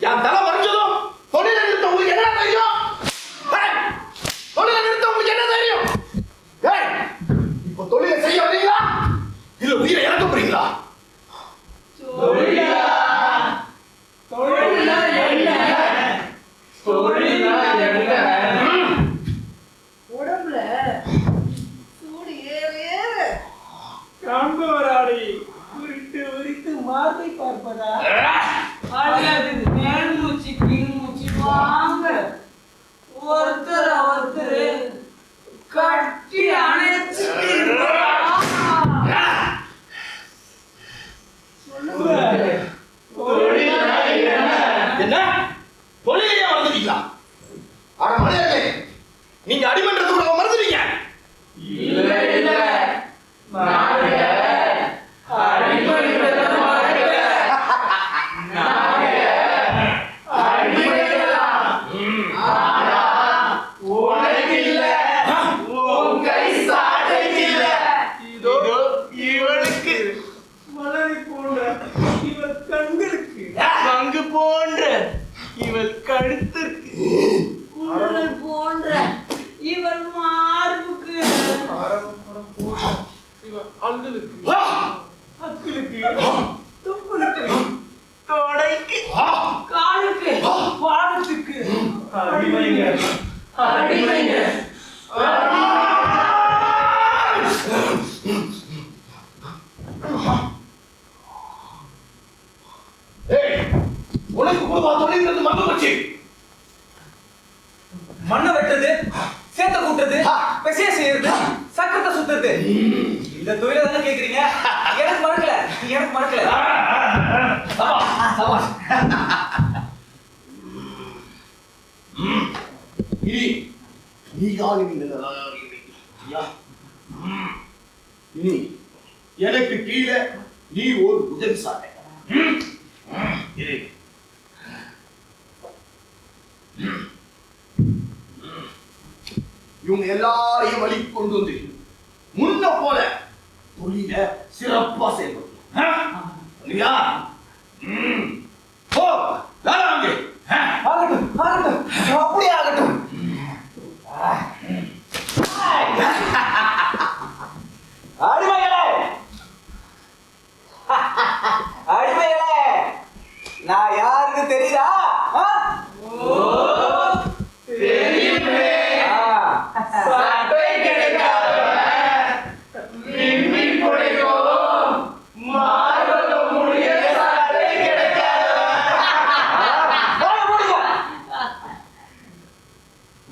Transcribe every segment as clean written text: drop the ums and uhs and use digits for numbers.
என் தலை மறைஞ்சதும் தொழிலை நிறுத்த உங்களுக்கு என்ன தெரியும்? தொழிலை நிறுத்த உங்களுக்கு என்ன தெரியும்? இப்போ தொழிலை செய்ய வரீங்களா இல்ல உயிரை இறக்க போறீங்களா? உடம்புல சூடு ஏற காண்பவராடி உரித்து உரித்து மார்பை பார்ப்பதா அல்லது மேல் மூச்சு கீழ் மூச்சு வாங்க ஒருத்தர் ஒருத்தர் கட்டி அணைச்சிட்டு என்ன தொழிலையா மறந்துட்டீங்களா? ஆனா மலையர்களே, நீங்க அடிமன்றத்தை கூட மறந்துட்டீங்க. இவள் கழுத்திற்கு உடல் போன்ற இவன் மார்புக்கு அக்கிலுக்கு துப்புலுக்கு தொடைக்கு காலுக்கு பாதத்துக்கு அடிமைங்க அடிமைங்க உனக்கு பொதுவா தொழில்ங்கிறது மறந்து போச்சு. மண்ணை வெட்டுறது, சேத்த கூட்டுறது, பெசைய செய்யறது, சக்கரத்தை சுத்துறது, இந்த தொழிலை தானே கேக்குறீங்க? எனக்கு மறக்கல, எனக்கு மறக்கல. இனி எனக்கு கீழே நீ ஒரு உதவி சாட்டை. இவங்க எல்லாரையும் வழி கொண்டு வந்து முன்ன போல தொழில சிறப்பா செயல்படுத்தும். ஆகட்டும், ஆகட்டும், அப்படியே ஆகட்டும். அடிமைகளே, அடிமைகளே, நான் யாருக்கு தெரியுதா?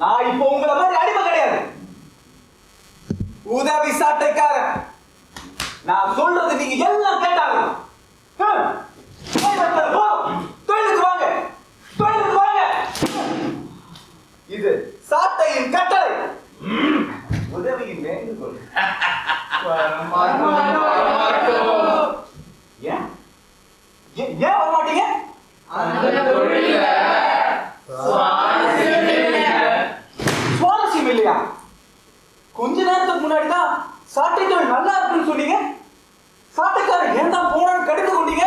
நான் இப்போ உங்களை மாதிரி அடிமை கிடையாது, உதவி சாட்டைக்காரன். நான் சொல்றது நீங்க எல்லாம் கேட்டாகணும். தொழிலுக்கு வாங்க, தொழிலுக்கு வாங்க. இது சாட்டையின் கட்டளை, உதவியின் வேண்டுகோள். ஏன் ஏன் வர மாட்டீங்க? சுவாரஸ்யம் இல்லையா? கொஞ்ச நேரத்துக்கு முன்னாடிதான் சாட்டை தொழில் நல்லா இருக்குன்னு சொன்னீங்க. சாட்டைக்காரன் ஏன் தான் போனான்னு கடிந்து கொண்டீங்க.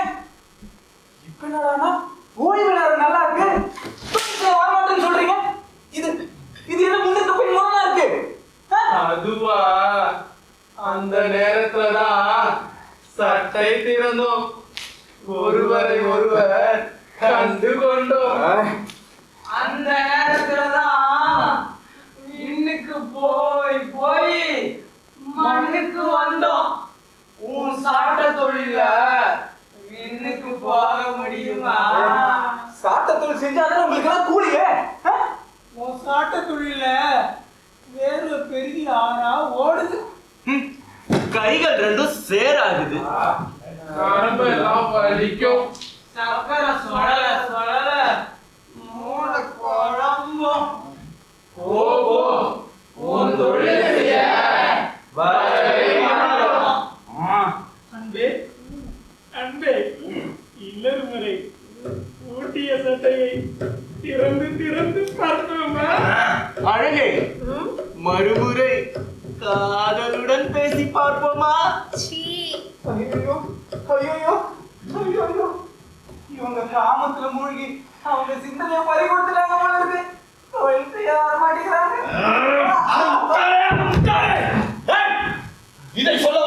இப்ப என்னடானா ஓய்வு நேரம் நல்லா இருக்கு, வரமாட்டேன்னு சொல்றீங்க. இது இது என்ன முன்னுக்கு போய் முரணா இருக்கு? அதுவா, அந்த நேரத்துலதான் சட்டை திறந்தோம், ஒருவரை ஒருவர் கண்டு கொண்டோம். அந்த நேரத்துலதான் இன்னைக்கு போய் போய் மண்ணுக்கு வந்தோம். உன் சாட்ட தொழில இன்னைக்கு போக முடியுமா? சாட்ட தொழில் செஞ்சாதான் உங்களுக்கு எல்லாம் கூலியே. உன் சாட்ட தொழில வேறு பெரிய ஆறா ஓடுது, கைகள் ரெண்டும் சேராகுது, எல்லாம் வலிக்கும். சக்கரை சொடல சொடல மூளை குழம்பும். உன் தொழில் செய்ய அன்பே அன்பே, இல்லறு முறை ஊட்டிய சட்டையை திறந்து திறந்து பார்ப்போமா? அழகே, மறுமுறை காதலுடன் பேசி பார்ப்போமா? சீ ஐயோ ஐயோ ஐயோ, அவங்க காமத்துல மூழ்கி அவங்க சிந்தனையை பறி கொடுத்துட்டாங்க போல இருக்கு. தொழில் செய்ய வர மாட்டேங்கிறாங்க. இதை சொல்ல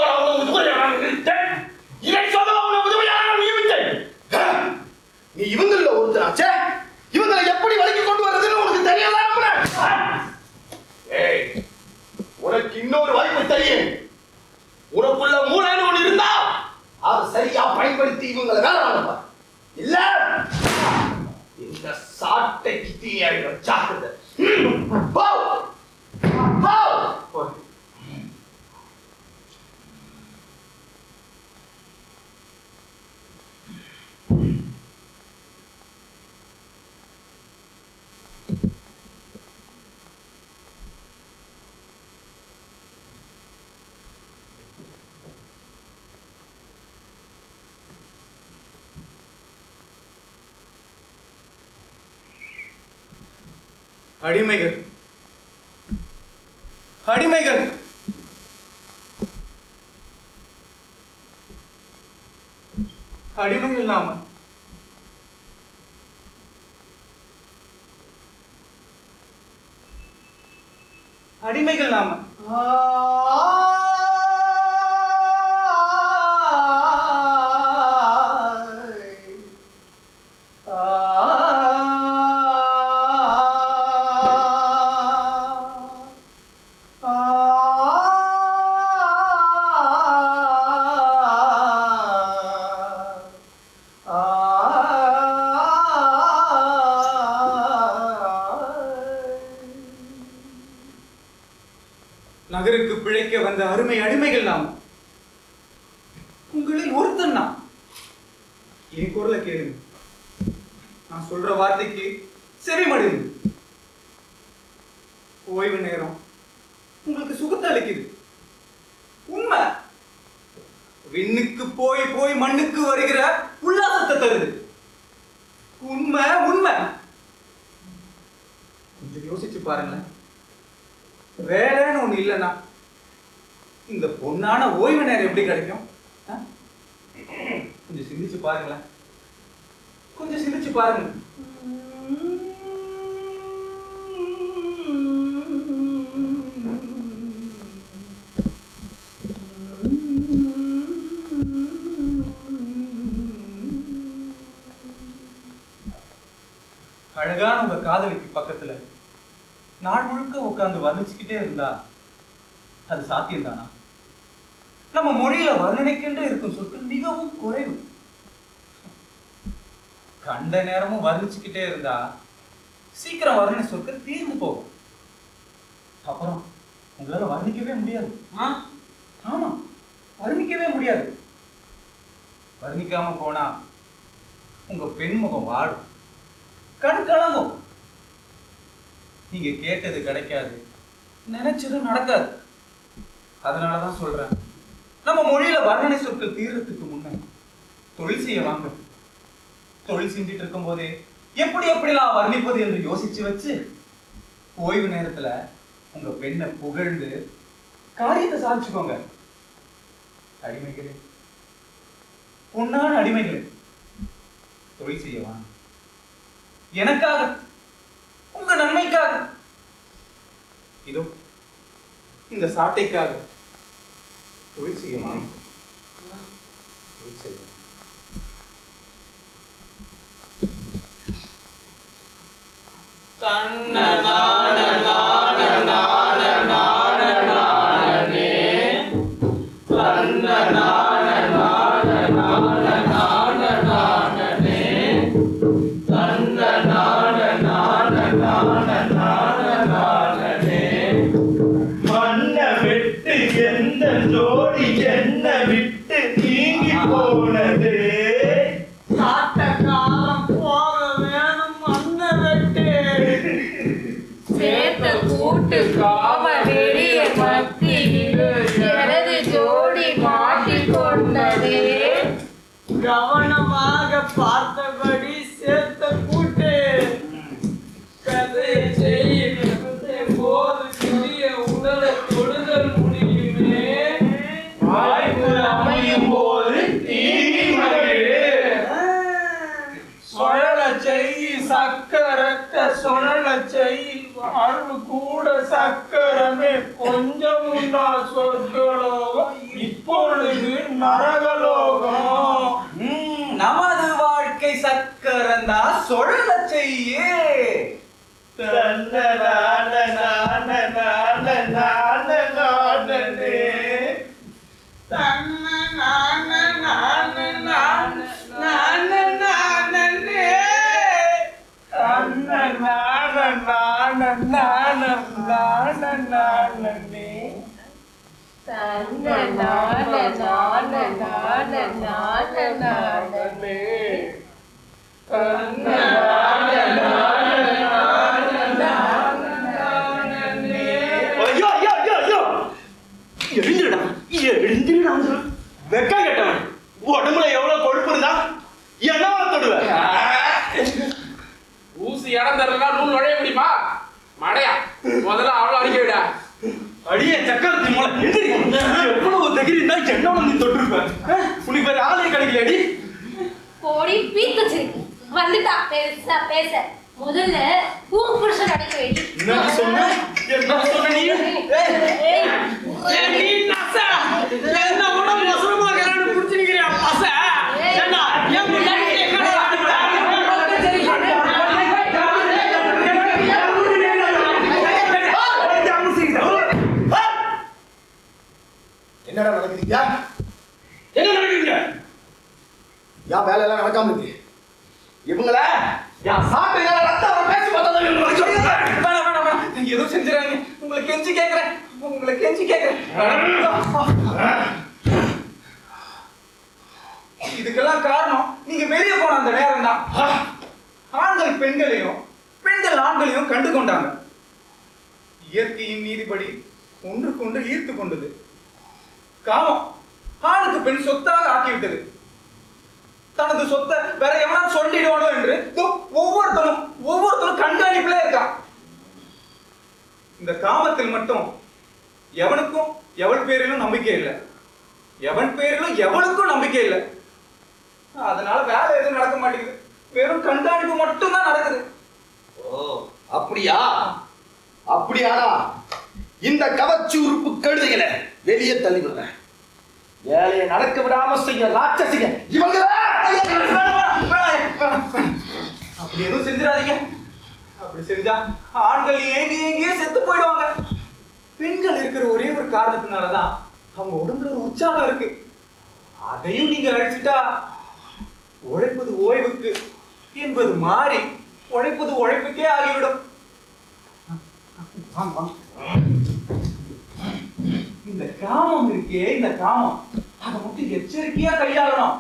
நீ இவங்கள ஒருத்தராச்சே, இவங்களை எப்படி வழிக்கு கொண்டு வர்றதுன்னு உனக்கு தெரியாதா? உனக்கு இன்னொரு வாய்ப்பு தெரியும். உனக்குள்ள மூளைன்னு ஒண்ணு இருந்தா அதை சரியா பயன்படுத்தி இவங்களை வேலை வாங்கப்பா. இல்ல இந்த சாட்டைக்கு தீயாயிடும். ஜாக்கிரதை. போ போ. அடிமைகள் அடிமைகள் அடிமைகள் நாம. அடிமைகள் நாம. நகருக்கு பிழைக்க வந்த அருமை அடிமைகள் நாம். உங்களில் ஒருத்தன் நான். என் குரலை கேளுங்க. நான் சொல்ற வார்த்தைக்கு செவிமடுங்க. ஓய்வு நேரம் உங்களுக்கு சுகத்தை அளிக்குது. உண்மை. விண்ணுக்கு போய் போய் மண்ணுக்கு வருகிற உல்லாசத்தை தருது. உண்மை உண்மை. கொஞ்சம் யோசிச்சு பாருங்களேன். வேலைன்னு ஒண்ணு இல்லைன்னா இந்த பொண்ணான ஓய்வு நேரம் எப்படி கிடைக்கும்? கொஞ்சம் சிந்திச்சு பாருங்களேன். கொஞ்சம் சிந்திச்சு பாருங்க. அழகான உங்க காதலிக்கு பக்கத்துல நாள் முழுக்க உட்கார்ந்து வர்ணிச்சுக்கிட்டே இருந்தா அது சாத்தியம் தானா? நம்ம மொழியில வர்ணனைக்கென்று இருக்கும் சொற்கள் மிகவும் குறைவு. கண்ட நேரமும் வர்ணிச்சுக்கிட்டே இருந்தா சீக்கிரம் வர்ணனை சொற்கள் தீர்ந்து போகும். அப்புறம் உங்களால வர்ணிக்கவே முடியாது. ஆமா, வர்ணிக்கவே முடியாது. வர்ணிக்காம போனா உங்க பெண்முகம் வாடும், கண் கலங்கும். நீங்க கேட்டது கிடைக்காது, நினைச்சதும் நடக்காது. அதனாலதான் சொல்றேன், நம்ம மொழியில வர்ணனை சொற்கள் தீர்றதுக்கு முன்ன தொழில் செய்ய வாங்க. தொழில் செஞ்சுட்டு இருக்கும் போதே எப்படி எப்படிலாம் வர்ணிப்பது என்று யோசிச்சு வச்சு ஓய்வு நேரத்துல உங்க பெண்ணை புகழ்ந்து காரியத்தை சாதிச்சுக்கோங்க. அடிமைகளே, பொன்னான அடிமைகளே, தொழில் செய்ய வாங்க. எனக்காக, உங்க நன்மைக்காக, இதோ இந்த சாட்டைக்காக தொழில் செய்ய வாங்க. தொழில் செய்ய ஜோடி என்ன விட்டு நீங்கி போனது. சாட்ட காலம் போக வேணும் அந்த வெட்டு. சக்கரத்த சுழல செய் வாழ்வு கூட சக்கரமே கொஞ்சம் உண்டா சொர்க்கலோகம் இப்பொழுது நரகலோகம். நமது வாழ்க்கை சக்கரந்தா சுழல செய்யே. வெக்கா கேட்டவன் உடம்புல எவ்வளவு கொழுப்பு இருந்தா என்ன தொடுவேன். ஊசி இடம் தரலன்னா நூல் நுழைய முடியுமா? மடையா முதல்ல அவ்வளவு அடிக்க விட. அடியே சக்கரத்தி மூளை எதிரி எவ்வளவு தகிரி இருந்தா என்னோட நீ தொட்டிருப்பேன். உனக்கு வேற ஆளே கிடைக்கல அடி. போடி பீத்துச்சு வந்துட்டா பேச பேச முதல்ல பூ புருஷன் அடிக்க வேண்டி. என்ன சொன்ன நீ? நீ நச என்ன உடம்பு மசுரமா கரண்டு புடிச்சிருக்கிறியா பச என்ன ஏன் முன்னாடி என்னடா நடக்குதுங்க? என்ன நடக்குதுங்க? ஏன் வேலை எல்லாம் நடக்காம இருக்கு? இவங்கள என் சாப்பிட்டு ரத்தம் பேசி ஏதோ செஞ்சுறாங்க. உங்களை கெஞ்சி கேக்குறேன். இதுக்கெல்லாம் காரணம் நீங்க வெளியே போன அந்த நேரம் தான். ஆண்கள் பெண்களையும் பெண்கள் ஆண்களையும் கண்டு கொண்டாங்க. இயற்கையின் நீதிப்படி ஒன்றுக்கொன்று ஈர்த்து கொண்டது. காமம் ஆணுக்கு பெண் சொத்தாக ஆக்கிவிட்டது. தனது சொத்தை வேற எவனா சொல்லிடுவானோ என்று ஒவ்வொருத்தரும் கண்காணிப்புல இருக்கான். இந்த காமத்தில் மட்டும் எவனுக்கும் எவள் பேரிலும் நம்பிக்கை இல்லை, எவன் பேரிலும் எவளுக்கும் நம்பிக்கை இல்லை. அதனால வேலை எதுவும் நடக்க மாட்டேங்குது. வெறும் கண்காணிப்பு மட்டும் தான் நடக்குது. ஓ அப்படியா? அப்படியானா இந்த கவர்ச்சி உறுப்பு கழுதைகளை வெளியே தள்ளி விடுறேன். வேலையை நடக்க விடாம செய்ய ராட்சசிங்க இவங்க. அப்படி எதுவும் செஞ்சிடாதீங்க. அப்படி செஞ்சா ஆண்கள் ஏங்கியே செத்து போயிடுவாங்க. பெண்கள் இருக்கிற ஒரே ஒரு காரணத்தினாலதான் அவங்க உடம்புல ஒரு உற்சாகம் இருக்கு. அதையும் நீங்க அழிச்சிட்டா உழைப்பது ஓய்வுக்கு என்பது மாறி உழைப்பது உழைப்புக்கே ஆகிவிடும். இந்த காமம் இருக்கே, இந்த காமம் அதை மட்டும் எச்சரிக்கையா கையாளணும்.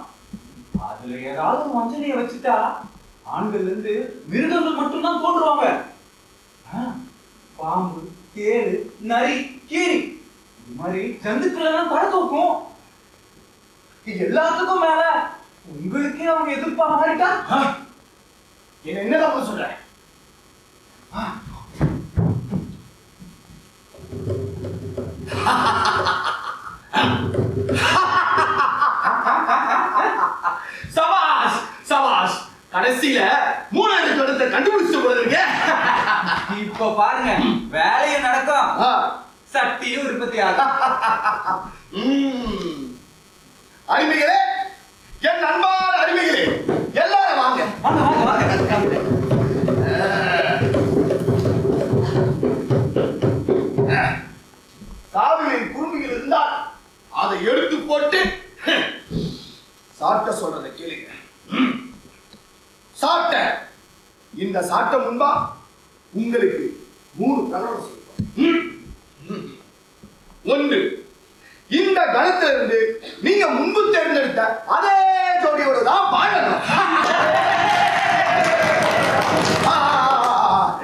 அதுல ஏதாவது வஞ்சனையை வச்சுட்டா ஆண்கள் இருந்து மிருகங்கள் மட்டும்தான் தோன்றுவாங்க. பாம்பு, தேளு, நரி, கீரி இது மாதிரி ஜந்துக்கள் எல்லாம் தலை தூக்கும். எல்லாத்துக்கும் மேல உங்களுக்கே அவங்க எதிர்ப்பா மாறிட்டா என்னதான் சொல்ற? சபாஷ் சபாஷ். கடைசியில மூணாவது தொடத்தை கண்டுபிடிச்சு போறீங்க. இப்ப பாருங்க வேலையும் நடக்கும், சக்தியும் உற்பத்தி ஆகும். அடிமைகளே, என் அன்பான அடிமைகளே, எல்லாரும் வாங்க. காவிரியின் குறும்பிகள் இருந்தால் அதை எடுத்து போட்டு சாட்ட சொல்றதை கேளுங்க. சாட்ட இந்த சாட்ட முன்பா உங்களுக்கு 3 பிரகடனம் செய்வோம். 1, இந்த கணத்திலிருந்து நீங்க முன்பு தேர்ந்தெடுத்த அதே ஜோடியோட தான் வாழணும்.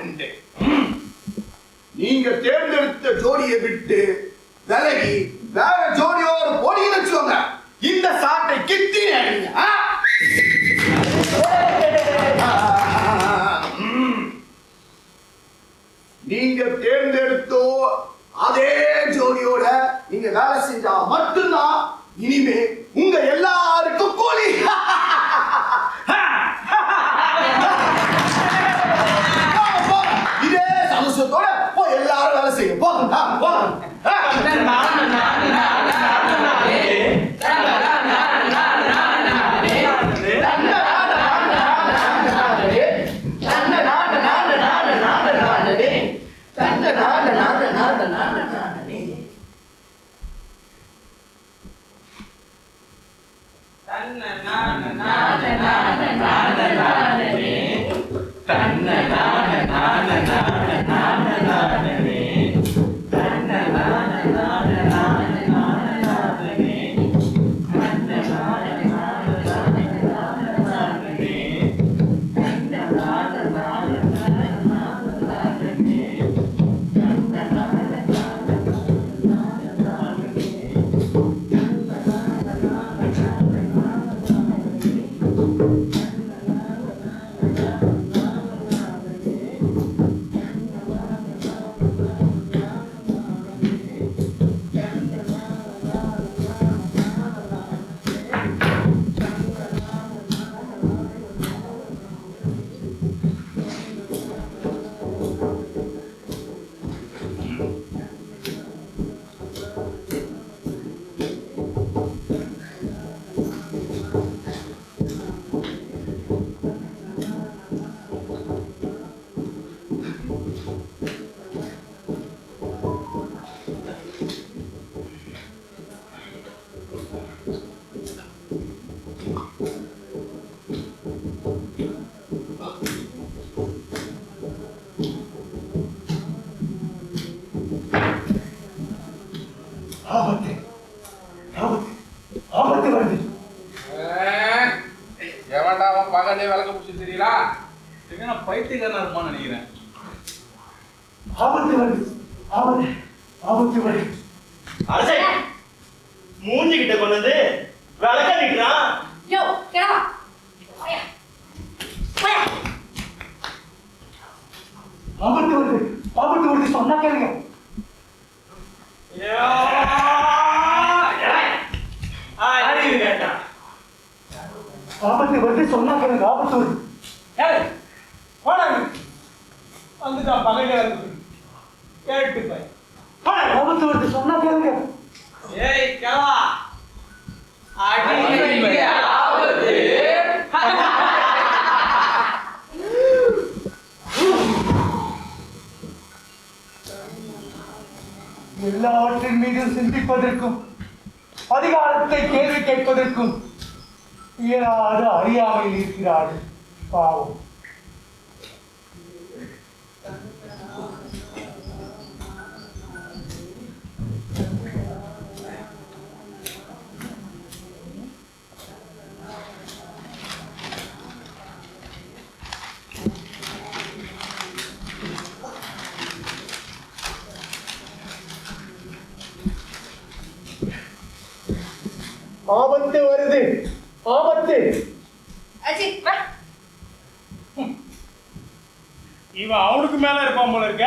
2, நீங்க தேர்ந்தெடுத்த ஜோடியை விட்டு விலகி வேற ஜோடியோட போடின்னு வச்சுக்கோங்க. இந்த சாட்டை கிட்டி நீங்க தேர்ந்தெடுத்தோ அதே ஜோடியோட நீங்க வேலை செஞ்சா மட்டும்தான் இனிமே உங்க எல்லாருக்கும் கூலி. ஆபத்து ஆபத்து ஆபத்து வருது. எவன்டா அவன் பகலே விளக்க பிடிச்சி தெரியலா? நான் பைத்தியக்காரனா இருப்பான்னு நினைக்கிறேன். ஆபத்து வருது ஆபத்து ஆபத்து வருது. அரசே மூஞ்சி கிட்ட கொண்டு வந்து விளக்க நிக்கிறான். யோ கேளா ஆபத்து வருது சொன்னா கேளுங்க. அறிவு கேட்டான். ஆபத்து வருது சொன்னா கேளுங்க. ஆபத்து வருது. வந்துட்டான் பகையில வந்து கேட்டு போய் ஆபத்து வருது சொன்னா கேளுங்க. ஏய் கேளா அடி ஆபத்து எல்லாவற்றின் மீதும் சிந்திப்பதற்கும் அதிகாரத்தை கேள்வி கேட்பதற்கும் இயலாத அறியாமையில் இருக்கிறார்கள் பாவம். ஆபத்து வருது ஆபத்து. அச்சி வா. இவன் அவனுக்கு மேல இருப்பான் போல இருக்க.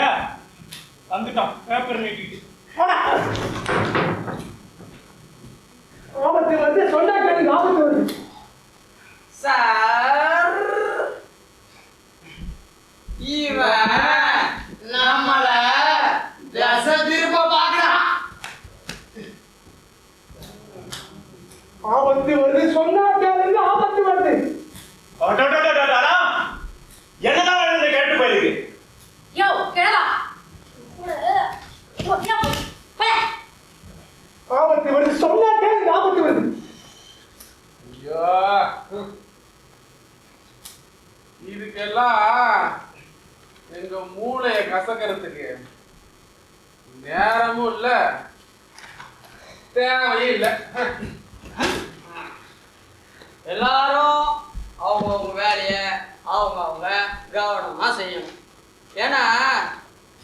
வந்துட்டான் பேப்பர் நீட்டிட்டு. ஆபத்து வருது சொன்னா கேளுங்க. ஆபத்து வருது. சார் இவன் நம்மள தசை திருப்ப பார்க்கறான். ஆபத்து வருது சொன்னா கேளுங்க. ஆபத்து வருது. என்னதான் இந்த கேட்டு போயிருக்கு. யோ கேளா ஆபத்து வருது சொன்னா கேளுங்க. ஆபத்து வருது. ஐயோ இதுக்கெல்லாம் எங்க மூளைய கசக்கிறதுக்கு நேரமும் இல்ல தேவையும் இல்லை. எல்லாரும் அவங்கவுங்க வேலையை அவங்க கவனமா செய்யணும். ஏன்னா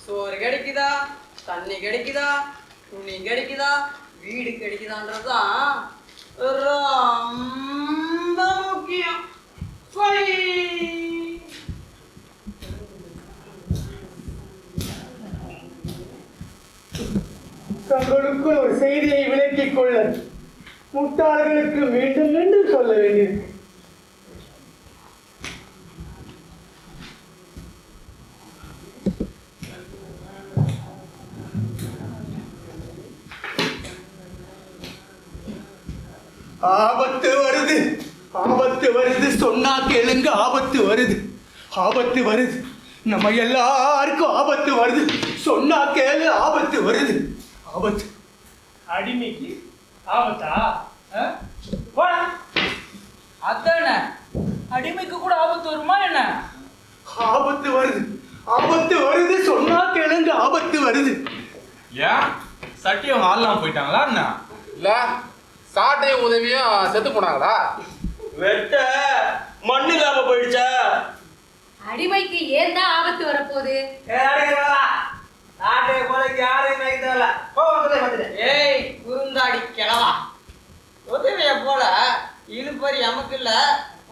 சோறு கிடைக்குதா, தண்ணி கிடைக்குதா, துணி கிடைக்குதா, வீடு கிடைக்குதான்றதுதான் ரொம்ப முக்கியம். தங்களுக்குள் ஒரு செய்தியை விளக்கிக் கொள்ள முட்டாள்களுக்கு மீண்டும் மீண்டும் சொல்ல வேண்டியிருக்கு. ஆபத்து வருது, ஆபத்து வருது, சொன்னா கேளுங்க, ஆபத்து வருது, ஆபத்து வருது, நம்ம எல்லாருக்கும் ஆபத்து வருது, சொன்னா கேளு, ஆபத்து வருது, ஆபத்து. அடிமைக்கு ஆபத்தா? போடா. அதானே, அடிமைக்கு கூட ஆபத்து வருமா என்ன? ஆபத்து வருது, ஆபத்து வருது, சொன்னா கேளுங்க, ஆபத்து வருது. ஏன் சட்டியம் ஆள்லாம் போயிட்டாங்களா என்ன? இல்ல சாட்டையும் உதவியும் செத்து போனாங்களா? வெட்ட மண்ணு இல்லாம போயிடுச்சா? அடிமைக்கு ஏன் தான் ஆபத்து வரப்போகுது? ஏய் குறுந்தாடி கிழவா, உதவிய போல இழுப்பறி நமக்கு இல்ல.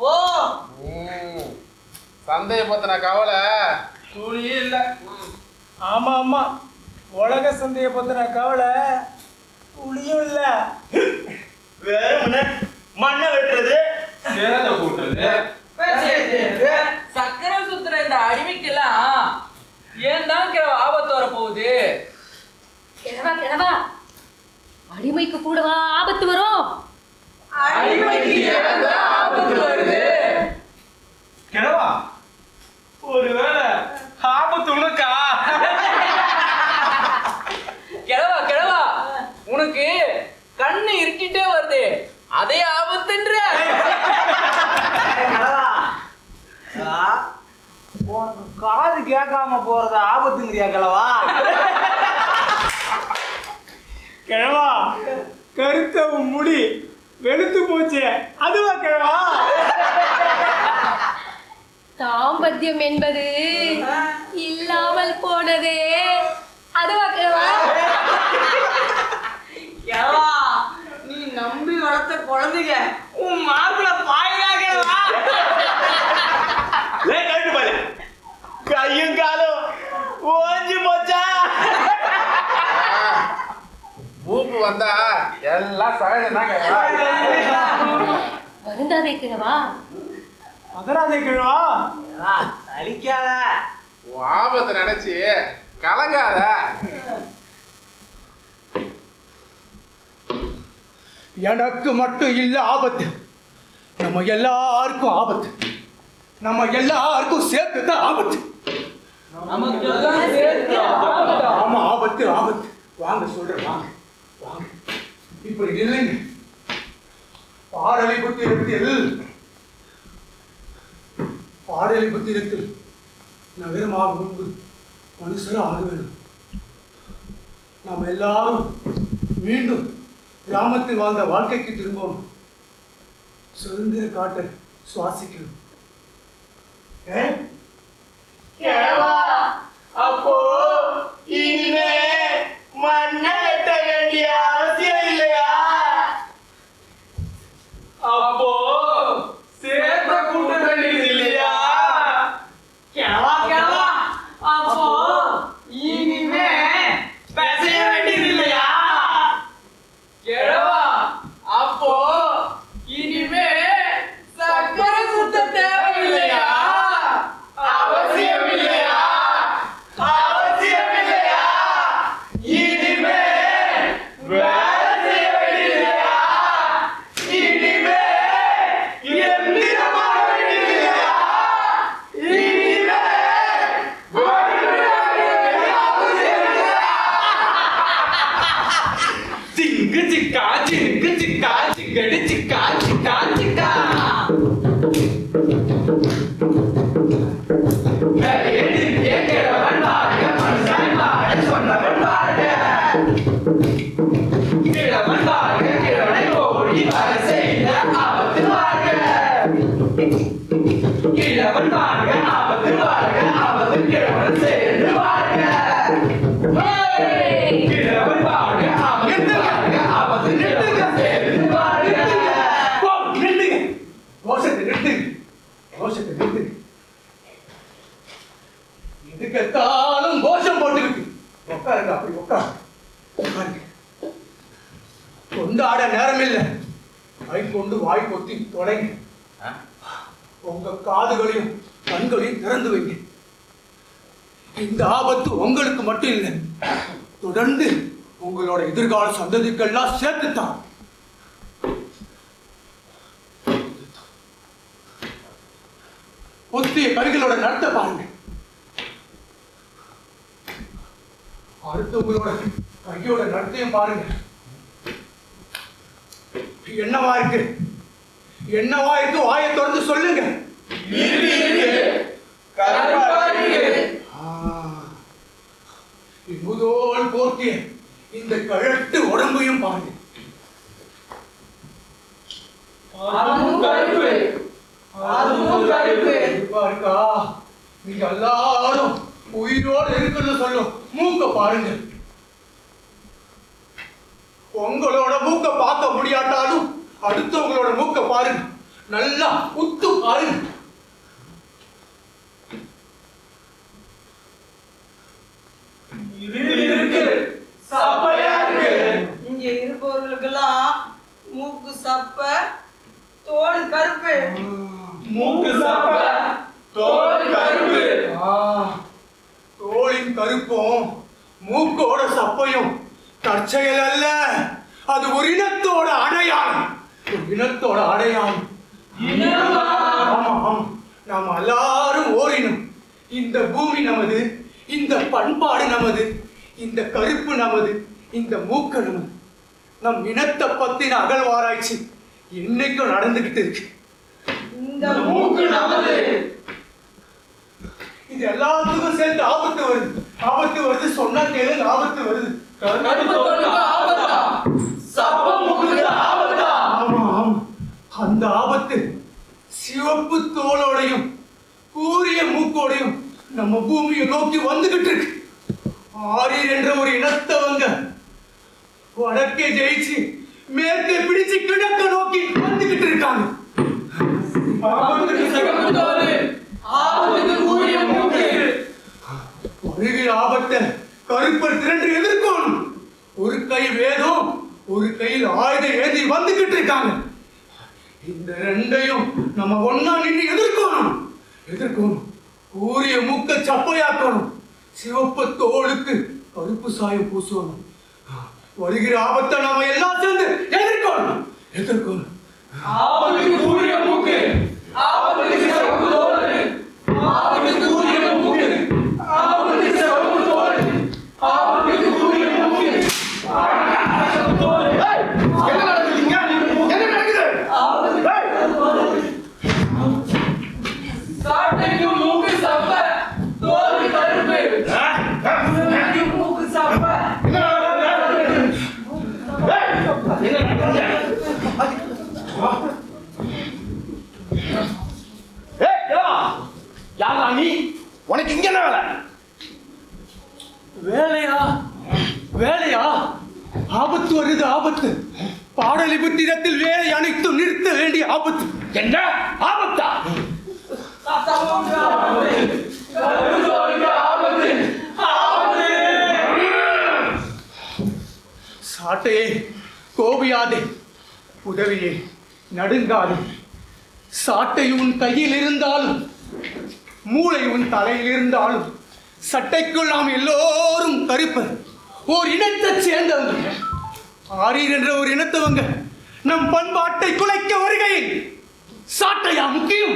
ஓ சந்தையை பத்தின கவலை துளியே இல்ல. ஆமா ஆமா, உலக சந்தையை பத்தின கவலை புளியும் இல்ல. வேற மண்ணை வெட்டுறது, சேத கூட்டுறது, சக்கரை சுத்துற இந்த அடிமைக்கெல்லாம் ஏன் தான் ஆபத்து வர போகுது? கிழவா கிழவா, அடிமைக்கு கூடவா ஆபத்து வரும்? அடிமைக்கு ஏன் தான் ஆபத்து வருது? கிழவா, ஒருவேளை ஆபத்து உனக்கா? கிழவா கிழவா, உனக்கு கண்ணு இருக்கிட்டே வருது, அதே ஆபத்துன்ற. உனக்கு காது கேட்காம போறது ஆபத்துங்கிறியா கிழவா? கிழவா, கருத்த முடி வெளுத்து போச்சு, அதுவா கிழவா? தாம்பத்தியம் என்பது இல்லாமல் போனதே, அதுவா கிழவா? கிழவா, நீ நம்பி வளர்த்த குழந்தைங்க உன் மார்புல பாயிரா கிழவா. கேட்டு பாரு, கையும் காலும் ஓஞ்சி போச்சா? பூப்பு வந்தா எல்லாம் சகஜம்தான். வருந்தாதே கிழவா, மகராஜ கிழவா, அழிக்காத. ஆபத்தை நினைச்சு கலங்காத. எனக்கு மட்டும் இல்ல ஆபத்து, நம்ம எல்லாருக்கும் ஆபத்து, நம்ம எல்லாருக்கும் சேர்த்து தான் ஆபத்து. ஆமா, ஆபத்து ஆபத்து. வாங்க சொல்றேன், வாங்க வாங்க. இப்படி இல்லைங்க, பாடலிபுத்திரத்தில் நகரமாக முன்பு மனுஷரும் ஆக வேண்டும். நாம் எல்லாரும் மீண்டும் கிராமத்தில் வாழ்ந்த வாழ்க்கைக்கு திரும்பவும் சுதந்திர காற்றை சுவாசிக்கணும். அப்போ இனிமே மண்ணை வெட்ட வேண்டிய அவசியம் இல்லையா? அப்போ சேர்த்த கூட்ட வேண்டியது இல்லையா? கிழவா கிழவா, அப்போ இனிமே பேச வேண்டியது இல்லையா? கிழவா, அப்போ இனிமே சக்கரை சுத்த தேவையில்லையா? அவசியம் இல்லையா? அவசியம் இல்லையா? இனிமே வேலை செய்ய வேண்டியது இல்லையா? இனிமே எந்திரமாக வேண்டியது இல்லையா? இனிமே அவசியம் இல்லையா? சிங்கு சிக்கா சிங்கு சிக்கா சிங்கடி சிக்கா சிக்கா சிக்கா. கேட்கிறவன் வாழ்க, மனுஷன் வாழ சொன்னவன் வாழ்க. கிழவன் வாழ்க, கிழவனை ஓடி வர செய்த ஆபத்து வாழ்க. கிழவன் வாழ்க, ஆபத்து வாழ்க, ஆபத்து கிழவன் சேர்ந்து வாழ்க. கிழவன் வாழ்க, ஆபத்து வாழ்க, ஆபத்து கிழவன் சேர்ந்து வாழ்க. நிறுத்துங்க, கோஷத்தை நிறுத்துங்க, கோஷத்தை நிறுத்துங்க. இதுக்கெத்தாலும் கோஷம் போட்டுக்கிட்டு உட்காருங்க, அப்படி உட்காருங்க. கொண்டாட நேரம் இல்லை, கை கொண்டு வாய் கொத்தி தொலைங்க. உங்க காதுகளையும் கண்களையும் திறந்து வைங்க. இந்த ஆபத்து உங்களுக்கு மட்டும் இல்லை, தொடர்ந்து உங்களோட எதிர்கால சந்ததிக்கெல்லாம் சேர்த்துத்தான். ஒத்திய கருகளோட நடத்த பாருங்க. அடுத்தவங்களோட கையோட நடத்தையும் பாருங்க. என்னவா இருக்கு? என்னவா இருக்கு? வாயை திறந்து சொல்லுங்க. முதோல் போக்கிய இந்த கழட்டு உடம்பையும் பாருங்க. இருக்கா? நீங்க எல்லாரும் உயிரோடு இருக்குன்னு சொல்லும் மூக்க பாருங்க. உங்களோட மூக்க பார்க்க முடியாட்டாலும் அடுத்தவங்களோட மூக்க பாருங்க. நல்லா உத்து பாருங்க. இங்க இருப்பவர்களுக்கெல்லாம் மூக்கு சப்ப, தோல் கருப்பு. மூக்கு சப்ப, தோல் கருப்பு. தோலின் கருப்பும் மூக்கோட சப்பையும் தற்செயல் அல்ல. அது ஒரு இனத்தோட அடையாளம். ஒரு இனத்தோட அடையாளம். ஆமா, நாம் எல்லாரும் ஓரினம். இந்த பூமி நமது, இந்த பண்பாடு நமது, இந்த கருப்பு நமது, இந்த மூக்கு நமது. நம் இனத்தை பத்தின அகழ்வாராய்ச்சி என்னைக்கும் நடந்துகிட்டு இருக்கு. இந்த மூக்கு நமது. இது எல்லாத்துக்கும் சேர்ந்து ஆபத்து வருது. ஆபத்து வருது சொன்னா கேளு. ஆபத்து வருது. அந்த ஆபத்து சிவப்பு தோலோடையும் கூரிய மூக்கோடையும் நம்ம பூமியை நோக்கி வந்துகிட்டு இருக்கு. ஆரியர் என்ற ஒரு இனத்தவங்க வடக்கே ஜெயிச்சு மேற்கே பிடிச்சு கிழக்க நோக்கி வந்துகிட்டு இருக்காங்க. வருகிற ஆபத்தை கருப்பர் திரண்டு எதிர்க்கணும். ஒரு கை வேதம், ஒரு கையில் ஆயுதம் ஏந்தி வந்துகிட்டு இருக்காங்க. இந்த ரெண்டையும் நம்ம ஒன்னா நின்று எதிர்க்கணும். கூரிய மூக்க சப்பையாக்கணும். சிவப்பு தோளுக்கு கருப்பு சாயம் பூசணும். வருகிற ஆபத்தை நாம எல்லாம் சேர்ந்து எதிர்க்கணும். கூரிய மூக்கு, சிவப்பு தோல், கூரிய மூக்கு, சிவப்பு தோல், கூரிய மூக்கு. என்ன நடக்குதுங்க? என்ன நடக்குது? சாட்டைக்கு மூக்கு சப்ப, தோல் கருப்பு. மூக்கு சப்ப. யாரா நீ? உனக்கு இங்க என்ன வேலை? வேலையா? ஆபத்து வருது, ஆபத்து. பாடலிபுத்திரத்தில் வேலை அனைத்தும் நிறுத்த வேண்டிய ஆபத்து. என்ன ஆபத்தா? சாட்டையே, கோபியாதே, உதவியே, நடுங்காதே. சாட்டை உன் கையில் இருந்தாலும் மூளை உன் தலையில் இருந்தாலும் சட்டைக்குள் நாம் எல்லோரும் கருப்பர். ஓர் இனத்தை சேர்ந்தவங்க. ஆரியர் என்ற ஒரு இனத்தவங்க நம் பண்பாட்டை குலைக்க வருகையில் சாட்டையா முக்கியம்?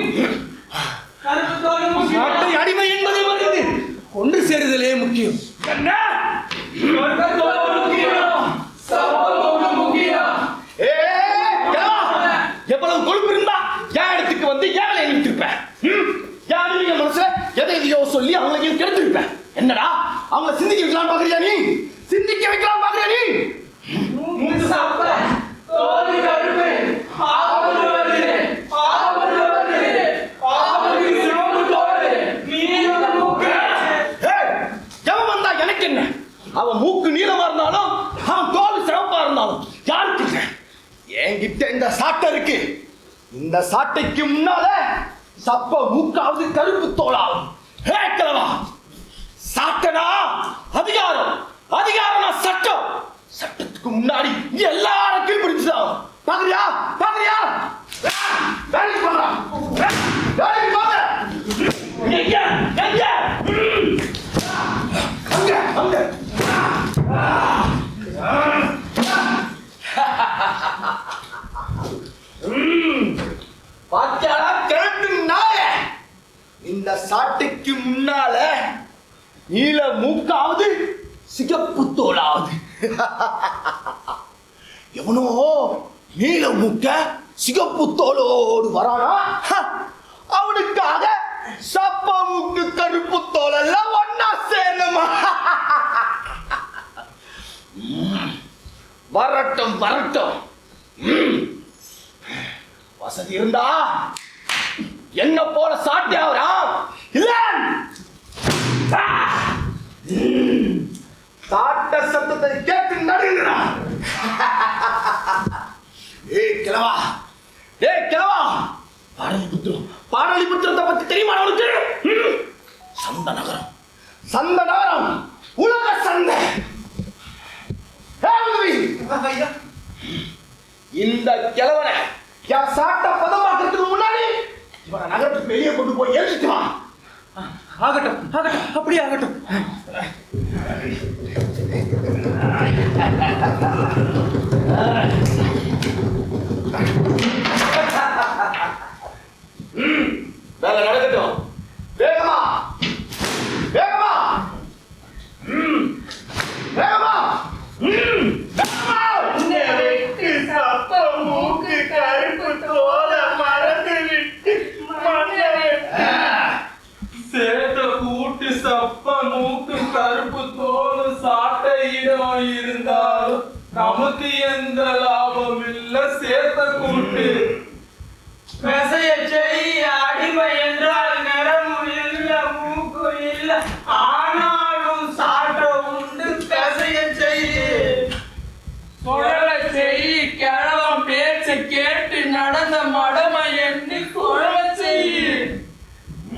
சாட்டை அடிமை என்பதை மறந்து ஒன்று சேருதலே முக்கியம். என்ன எவ்வளவு கொழுப்பு இருந்தா என் இடத்துக்கு வந்து ஏழை நிறுத்திருப்பேன். யாரு மனசுல எதையோ சொல்லி அவங்களை கெடுத்திருப்பேன். என்னடா அவங்களை சிந்திக்க வைக்கலாம் பாக்குறியா நீ? சிந்திக்க வைக்கலாம் பாக்குறியா நீ? எவன் வந்தா எனக்கு என்ன? அவன் மூக்கு நீளமா இருந்தாலும் அவன் தோல் சிவப்பா இருந்தாலும் யாருக்கு இல்லை? என்கிட்ட இந்த சாட்டை இருக்கு. இந்த சாட்டைக்கு முன்னால சப்ப மூக்காவது கருப்பு தோலாகும். கிழவா, சாட்டனா அதிகாரம், அதிகாரம்னா சட்டம். சட்டத்துக்கு முன்னாடி எல்லாரும் கீழ்பிடிச்சுதான். பாக்குறியா? வேலைக்கு போறா, வேலைக்கு போற. எங்க அங்க பாத்தியாடா கிழட்டு நாய? இந்த சாட்டைக்கு முன்னால நீல மூக்காவது சிகப்பு தோலாவது. எவனோ நீல மூக்க சிகப்பு தோலோடு வரானா, அவனுக்காக சப்ப மூக்கு கருப்பு தோல் எல்லாம் ஒன்னா சேரணுமா? வரட்டும் வரட்டும். வசதி இருந்தா என்ன போல சாட்டி ஆகுறா இல்ல? சாட்ட சத்தத்தை கேட்டு நடுங்கிறான். ஏய் கிழவா, பாடலிபுத்திரத்தை பத்தி தெரியுமா உனக்கு? சந்த நகரம் உலக சந்தை. இந்த கிழவனை என் சாட்ட பதமாக்கிறதுக்கு முன்னாடி இவனை நகரத்துக்கு வெளியே கொண்டு போய் ஏற்றிட்டுவான். ஆகட்டும் ஆகட்டும், அப்படியே ஆகட்டும். வேலை நடக்கட்டும். வேகமா வேகமா வேகமா வெட்டு சப்ப மூக்கு கருப்பு தோல மறந்து விட்டு மண்ணை வெட்டு. சேட்ட கூட்டு சப்ப மூக்கு கருப்பு தோல் சாட்டையிடம் இருந்தாலும் நமக்கு எந்த லாபம் இல்ல. சேத்த கூட்டு பெசைய செய்ய அடிமை என்றால் நிறமும் இல்ல மூக்கு இல்ல, ஆனாலும் சாட்ட உண்டு பெசைய செய்ய. குழல செய் கிழவன் பேச்சு கேட்டு நடந்த மடமை எண்ணி குழல செய்.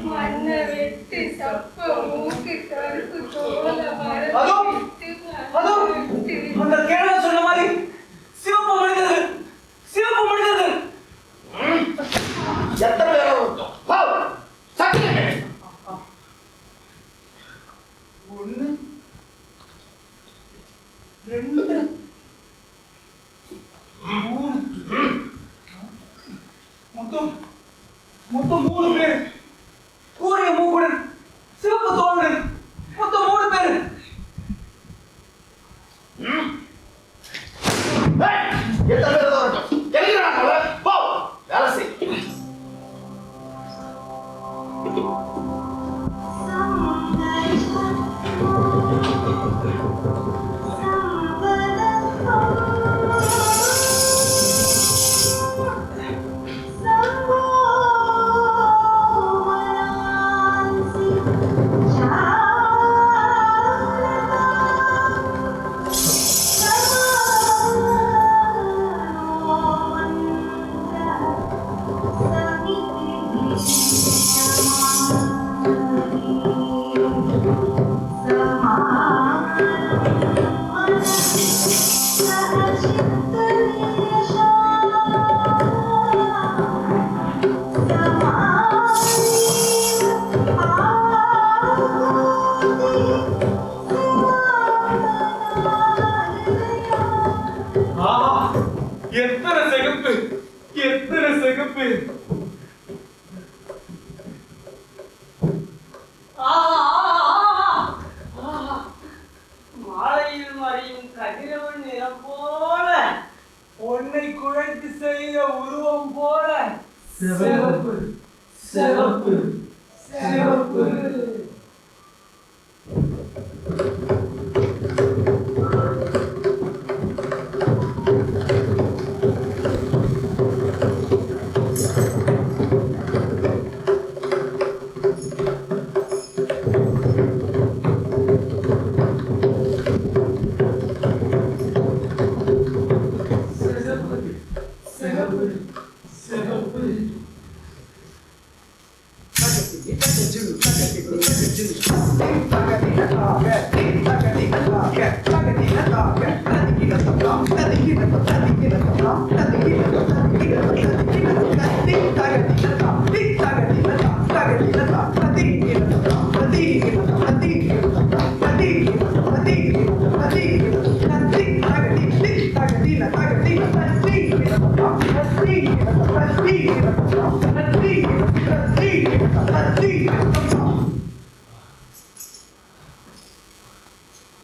மண்ணை வெட்டு சப்ப மூக்கு கருப்பு தோல அதோ, அதோ, அந்த கேரளா சொன்ன மாதிரி சிவப்பு மனிதர்கள், சிவப்பு மனிதர்கள். எத்தனை பேர் ஒண்ணு, ரெண்டு, மூணு, மொத்தம் 3 பேர். கூறிய மூக்குடன் சிவப்பு தோளுடன் மொத்தம் 3 பேர். எத்தனை பேர் வரட்டும். தெரியுறாங்க போ வேலை செய். எத்தனை சிகப்பு, எத்தனை சிகப்பு. மாலையில் மறையும் கதிரவன் நிறம் போல, பொன்னை குழைத்து செய்த உருவம் போல சிவப்பு சிவப்பு சிவப்பு. Let's கத்தி